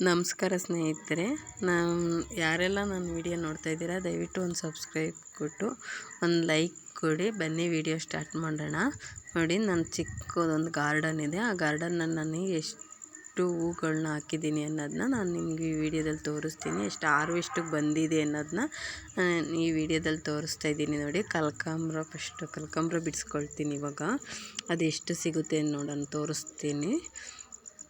ನಮಸ್ಕಾರ ಸ್ನೇಹಿತರೆ, ಯಾರೆಲ್ಲ ನನ್ನ ವಿಡಿಯೋ ನೋಡ್ತಾ ಇದ್ದೀರಾ ದಯವಿಟ್ಟು ಒಂದು ಸಬ್ಸ್ಕ್ರೈಬ್ ಕೊಟ್ಟು ಒಂದು ಲೈಕ್ ಕೊಡಿ. ಬನ್ನಿ ವಿಡಿಯೋ ಸ್ಟಾರ್ಟ್ ಮಾಡೋಣ. ನೋಡಿ, ನನ್ನ ಚಿಕ್ಕದೊಂದು ಗಾರ್ಡನ್ ಇದೆ. ಆ ಗಾರ್ಡನ್ನಲ್ಲಿ ನಾನು ಎಷ್ಟು ಹೂಗಳನ್ನ ಹಾಕಿದ್ದೀನಿ ಅನ್ನೋದನ್ನ ನಾನು ನಿಮಗೆ ಈ ವಿಡಿಯೋದಲ್ಲಿ ತೋರಿಸ್ತೀನಿ. ಎಷ್ಟು ಹಾರ್ವೆಸ್ಟಿಗೆ ಬಂದಿದೆ ಅನ್ನೋದನ್ನ ಈ ವಿಡಿಯೋದಲ್ಲಿ ತೋರಿಸ್ತಾ ಇದ್ದೀನಿ. ನೋಡಿ, ಫಸ್ಟು ಕನಕಾಂಬರ ಬಿಡಿಸ್ಕೊಳ್ತೀನಿ. ಇವಾಗ ಅದು ಎಷ್ಟು ಸಿಗುತ್ತೆ ನೋಡೋಣ, ತೋರಿಸ್ತೀನಿ.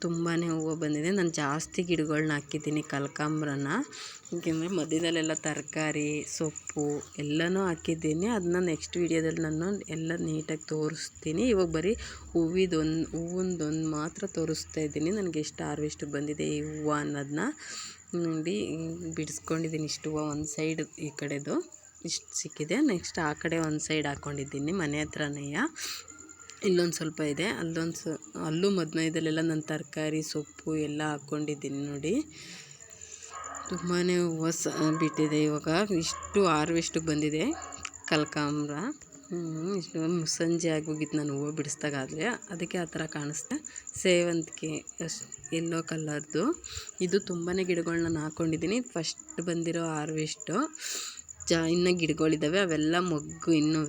ತುಂಬಾ ಹೂವು ಬಂದಿದೆ. ನಾನು ಜಾಸ್ತಿ ಗಿಡಗಳನ್ನ ಹಾಕಿದ್ದೀನಿ ಕನಕಾಂಬರನ, ಏಕೆಂದರೆ ಮಧ್ಯದಲ್ಲೆಲ್ಲ ತರಕಾರಿ ಸೊಪ್ಪು ಎಲ್ಲನೂ ಹಾಕಿದ್ದೀನಿ. ಅದನ್ನ ನೆಕ್ಸ್ಟ್ ವೀಡಿಯೋದಲ್ಲಿ ನಾನು ಎಲ್ಲ ನೀಟಾಗಿ ತೋರಿಸ್ತೀನಿ. ಇವಾಗ ಬರೀ ಹೂವಿಂದೊಂದು ಮಾತ್ರ ತೋರಿಸ್ತಾ ಇದ್ದೀನಿ. ನನಗೆ ಎಷ್ಟು ಹಾರ್ವೆಸ್ಟಿಗೆ ಬಂದಿದೆ ಈ ಹೂವು ಅನ್ನೋದನ್ನ ನೋಡಿ. ಬಿಡಿಸ್ಕೊಂಡಿದ್ದೀನಿ ಇಷ್ಟು ಹೂವು. ಒಂದು ಸೈಡ್ ಈ ಕಡೆದು ಇಷ್ಟು ಸಿಕ್ಕಿದೆ. ನೆಕ್ಸ್ಟ್ ಆ ಕಡೆ ಒಂದು ಸೈಡ್ ಹಾಕ್ಕೊಂಡಿದ್ದೀನಿ ಮನೆ ಹತ್ರನೇ. ಇಲ್ಲೊಂದು ಸ್ವಲ್ಪ ಇದೆ, ಅಲ್ಲೂ ಮಧ್ಯದಲ್ಲೆಲ್ಲ ನಾನು ತರಕಾರಿ ಸೊಪ್ಪು ಎಲ್ಲ ಹಾಕ್ಕೊಂಡಿದ್ದೀನಿ. ನೋಡಿ, ತುಂಬಾ ಹೂವು ಬಿಟ್ಟಿದೆ. ಇವಾಗ ಇಷ್ಟು ಹಾರ್ವೆಸ್ಟಿಗೆ ಬಂದಿದೆ ಕನಕಾಂಬರ. ಇಷ್ಟು ಸಂಜೆ ಆಗೋಗಿತ್ತು ನಾನು ಹೂವು ಬಿಡಿಸ್ದಾಗಾದರೆ, ಅದಕ್ಕೆ ಆ ಥರ ಕಾಣಿಸ್ತೆ. ಸೇವಂತಿಗೆ ಯೆಲ್ಲೋ ಕಲರ್ದು ಇದು ತುಂಬಾ ಗಿಡಗಳನ್ನ ನಾನು ಹಾಕ್ಕೊಂಡಿದ್ದೀನಿ. ಫಸ್ಟ್ ಬಂದಿರೋ ಹಾರ್ವೆಸ್ಟು. ಇನ್ನೂ ಗಿಡಗಳಿದ್ದಾವೆ, ಅವೆಲ್ಲ ಮೊಗ್ಗು ಇನ್ನೂ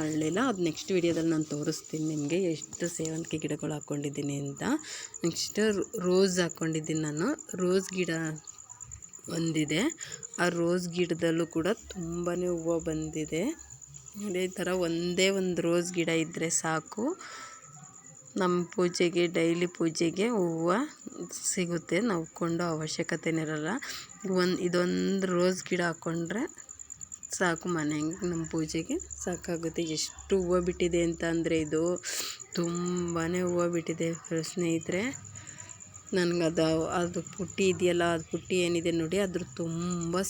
ಅರಳಿಲ್ಲ. ಅದು ನೆಕ್ಸ್ಟ್ ವೀಡಿಯೋದಲ್ಲಿ ನಾನು ತೋರಿಸ್ತೀನಿ ನಿಮಗೆ ಎಷ್ಟು ಸೇವಂತಿಗೆ ಗಿಡಗಳು ಹಾಕ್ಕೊಂಡಿದ್ದೀನಿ ಅಂತ. ನೆಕ್ಸ್ಟ್ ರೋಸ್ ಹಾಕ್ಕೊಂಡಿದ್ದೀನಿ ನಾನು. ರೋಸ್ ಗಿಡ ಒಂದಿದೆ. ಆ ರೋಸ್ ಗಿಡದಲ್ಲೂ ಕೂಡ ತುಂಬಾ ಹೂವು ಬಂದಿದೆ. ಅದೇ ಥರ ಒಂದೇ ಒಂದು ರೋಸ್ ಗಿಡ ಇದ್ದರೆ ಸಾಕು, ನಮ್ಮ ಪೂಜೆಗೆ ಡೈಲಿ ಪೂಜೆಗೆ ಹೂವು ಸಿಗುತ್ತೆ. ನಾವು ಕೊಂಡೋ ಅವಶ್ಯಕತೆನೇ ಇರಲ್ಲ. ಇದೊಂದು ರೋಸ್ ಗಿಡ ಹಾಕ್ಕೊಂಡ್ರೆ ಸಾಕು, ಮನೆಗೆ ನಮ್ಮ ಪೂಜೆಗೆ ಸಾಕಾಗುತ್ತೆ. ಎಷ್ಟು ಹೂವು ಬಿಟ್ಟಿದೆ ಅಂತ ಅಂದರೆ ಇದು ತುಂಬಾ ಹೂವು ಬಿಟ್ಟಿದೆ ಸ್ನೇಹಿತರೆ. ನನಗೆ ಅದು ಪುಟ್ಟಿ ಇದೆಯಲ್ಲ, ಅದು ಪುಟ್ಟಿ ಏನಿದೆ ನೋಡಿ, ಅದ್ರ ತುಂಬ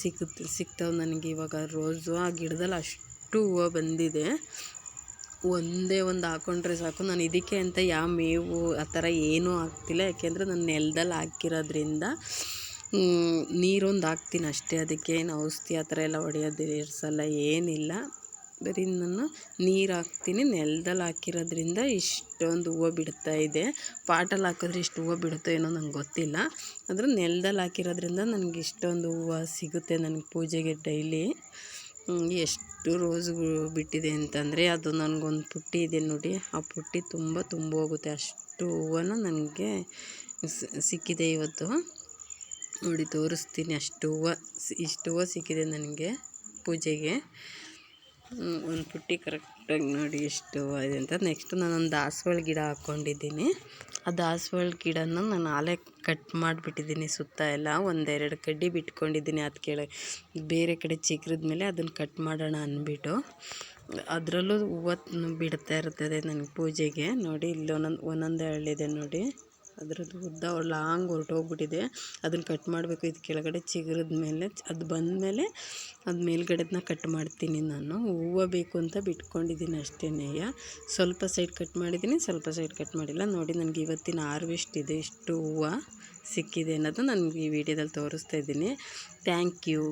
ಸಿಗ್ತಾವೆ ನನಗೆ ಇವಾಗ ರೋಸು. ಆ ಗಿಡದಲ್ಲಿ ಅಷ್ಟು ಹೂವು ಬಂದಿದೆ. ಒಂದೇ ಒಂದು ಹಾಕ್ಕೊಂಡ್ರೆ ಸಾಕು. ನಾನು ಇದಕ್ಕೆ ಅಂತ ಯಾವ ಮೇವು ಆ ಥರ ಏನೂ ಹಾಕ್ತಿಲ್ಲ, ಯಾಕೆಂದರೆ ನಾನು ನೆಲದಲ್ಲಿ ಹಾಕಿರೋದ್ರಿಂದ ನೀರೊಂದು ಹಾಕ್ತೀನಿ ಅಷ್ಟೇ. ಅದಕ್ಕೆ ಏನು ಔಷಧಿ ಆ ಥರ ಎಲ್ಲ ಹೊಡೆಯೋದಿರ್ಸಲ್ಲ, ಏನಿಲ್ಲ. ಬರೀ ನಾನು ನೀರು ಹಾಕ್ತೀನಿ. ನೆಲದಲ್ಲಿ ಹಾಕಿರೋದ್ರಿಂದ ಇಷ್ಟೊಂದು ಹೂವು ಬಿಡ್ತಾ ಇದೆ. ಪಾಟಲ್ಲಿ ಹಾಕಿದ್ರೆ ಇಷ್ಟು ಹೂವು ಬಿಡುತ್ತೋ ಏನೋ ನಂಗೆ ಗೊತ್ತಿಲ್ಲ. ಆದರೆ ನೆಲದಲ್ಲಿ ಹಾಕಿರೋದ್ರಿಂದ ನನಗೆ ಇಷ್ಟೊಂದು ಹೂವು ಸಿಗುತ್ತೆ ನನಗೆ ಪೂಜೆಗೆ ಡೈಲಿ. ಎಷ್ಟು ರೋಸ್ಗಳು ಬಿಟ್ಟಿದೆ ಅಂತಂದರೆ, ಅದು ನನಗೊಂದು ಪುಟ್ಟಿ ಇದೆ ನೋಡಿ, ಆ ಪುಟ್ಟಿ ತುಂಬ ಹೋಗುತ್ತೆ. ಅಷ್ಟು ಹೂವನ್ನು ನನಗೆ ಸಿಕ್ಕಿದೆ ಇವತ್ತು. ನೋಡಿ, ತೋರಿಸ್ತೀನಿ. ಇಷ್ಟು ಹೂವು ಸಿಕ್ಕಿದೆ ನನಗೆ ಪೂಜೆಗೆ. ಒಂದು ಪುಟ್ಟಿ ಕರೆಕ್ಟಾಗಿ ನೋಡಿ ಎಷ್ಟು ಹೂವು ಇದೆ ಅಂತ. ನೆಕ್ಸ್ಟ್ ನಾನೊಂದು ದಾಸವಾಳ ಗಿಡ ಹಾಕ್ಕೊಂಡಿದ್ದೀನಿ. ಆ ದಾಸವಾಳ ಗಿಡನ ನಾನು ಆಲೇ ಕಟ್ ಮಾಡಿಬಿಟ್ಟಿದ್ದೀನಿ. ಸುತ್ತ ಎಲ್ಲ ಒಂದೆರಡು ಕಡ್ಡಿ ಬಿಟ್ಕೊಂಡಿದ್ದೀನಿ. ಅದು ಕೆಳಗೆ ಬೇರೆ ಕಡೆ ಚಿಗುರಿದ ಮೇಲೆ ಅದನ್ನು ಕಟ್ ಮಾಡೋಣ ಅಂದ್ಬಿಟ್ಟು. ಅದರಲ್ಲೂ ಹೂವು ಬಿಡ್ತಾ ಇರ್ತದೆ ನನಗೆ ಪೂಜೆಗೆ. ನೋಡಿ, ಇಲ್ಲಿ ಒಂದೊಂದು ಹಳ್ಳಿದೆ ನೋಡಿ, ಅದರದ್ದು ಉದ್ದ ಲಾಂಗ್ ಹೊರಟೋಗ್ಬಿಟ್ಟಿದೆ. ಅದನ್ನು ಕಟ್ ಮಾಡಬೇಕು. ಇದು ಕೆಳಗಡೆ ಚಿಗುರಿದ ಮೇಲೆ, ಅದು ಬಂದಮೇಲೆ ಅದು ಮೇಲ್ಗಡೆದನ್ನ ಕಟ್ ಮಾಡ್ತೀನಿ ನಾನು. ಹೂವು ಬೇಕು ಅಂತ ಬಿಟ್ಕೊಂಡಿದ್ದೀನಿ ಅಷ್ಟೇ. ಸ್ವಲ್ಪ ಸೈಡ್ ಕಟ್ ಮಾಡಿದ್ದೀನಿ, ಸ್ವಲ್ಪ ಸೈಡ್ ಕಟ್ ಮಾಡಿಲ್ಲ. ನೋಡಿ, ನನಗೆ ಇವತ್ತಿನ ಹಾರ್ವೆಸ್ಟ್ ಇದೆ, ಇಷ್ಟು ಹೂವು ಸಿಕ್ಕಿದೆ ಅನ್ನೋದು ನನಗೆ ಈ ವಿಡಿಯೋದಲ್ಲಿ ತೋರಿಸ್ತಾ ಇದ್ದೀನಿ. Thank you.